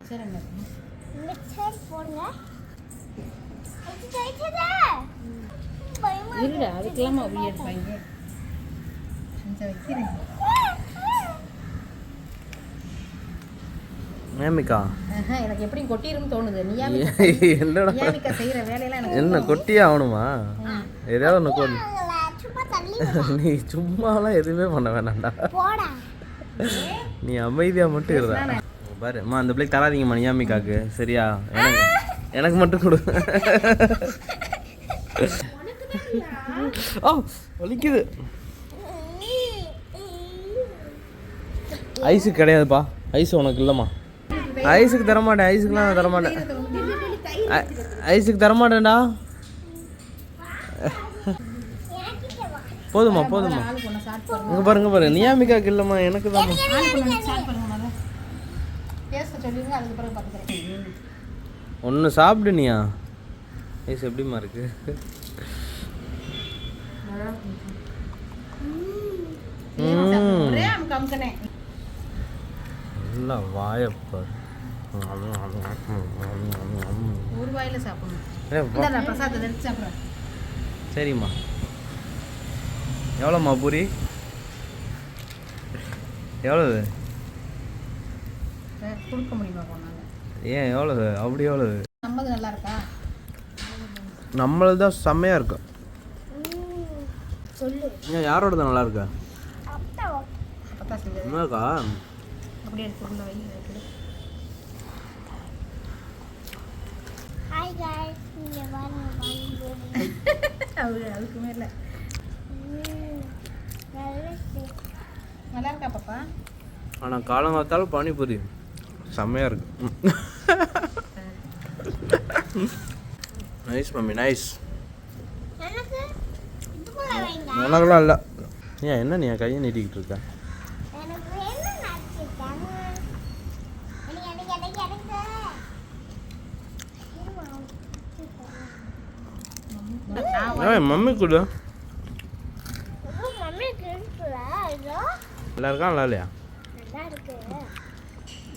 Mixer போடுங்க. இருடா அதுக்கெல்லாம் அப்படி எடுப்பாங்க. கொஞ்சம் வைக்கிறேன். மேமிக்கா எனக்கு எப்படி கொட்டிரும்னு தோணுது. என்னடா நியாமிக்கா செய்யற வேலையெல்லாம் எனக்கு என்ன கொட்டியே ஆகணுமா? ஏதாவது ஒன்று கொண்டு நீ சும்மாலாம் எதுவுமே பண்ண வேணாம்டா. நீ அமைதியாக மட்டும் இருடா. பாரு அம்மா அந்த பிள்ளைக்கு தராதீங்கம்மா நியாமிக்காக்கு சரியா? எனக்கு மட்டும் கொடு. ஓ வலிக்குது. ஐஸுக்கு கிடையாதுப்பா. ஐஸ் உனக்கு இல்லைம்மா. ஐஸுக்கு தரமாட்டேன். ஐஸுக்குலாம் தரமாட்டேன். ஐஸுக்கு தரமாட்டேன்டா. போதுமா போதுமா. இங்கே பாருங்க பாரு நியாமிக்காக்கு இல்லைம்மா எனக்கு தான். ஒன்று சாப்பிடுனியா? ஐஸ் எப்படிம்மா இருக்கு? நல்லா வாயப்பார். ஒரு வாயில சாப்பிடணும். பிரசாதத்தை எடுத்து சாப்பிட்றேன். சரிம்மா. எவ்வளோம்மா பூரி? எவ்வளவு கொடுக்க முடியுமா போனாங்க? ஏன் எவ்வளவு? அப்படி எவ்வளவு? நம்மது நல்லா இருக்கா? நம்மளது தான் செம்மையாக இருக்கும். ஏன் யாரோட தான் நல்லா இருக்கா? என்னக்கா அப்படியே எடுத்து உள்ள வை. ஹாய் गाइस இங்க வாங்க. அதுக்குமே இல்லை. நல்லா இருக்கா பாப்பா? ஆனால் காலங்காத்தாலும் பானிபூரி செம்மையாக இருக்கு. Nice mummy nice. உனக்கெல்லாம் இல்லை. ஏன் என்ன நீ கையை நீட்டிக்கிட்டு இருக்க? மம்மி கொடு. நல்லா இருக்கா நல்லா இல்லையா?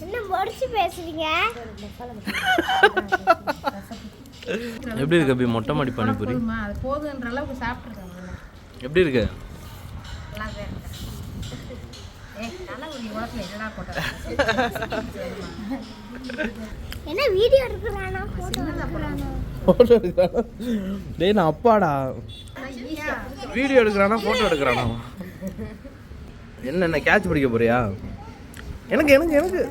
என்ன முடிச்சு பேசுறீங்க? எப்படி இருக்கு அப்படி மொட்டை மாடி பானிபூரி? அது போதுன்ற அளவுக்கு சாப்பிட்டுருக்காங்க. எப்படி இருக்கு? என்ன வீடியோ எடுக்கறானா போட்டோ எடுக்கறானா? போட்டோ எடுக்கறானா? டேய் நான் அப்பாடா. வீடியோ எடுக்கறானா போட்டோ எடுக்கறானா? என்ன கேட்ச் பிடிக்க போறியா? எனக்கு எனக்கு எனக்கு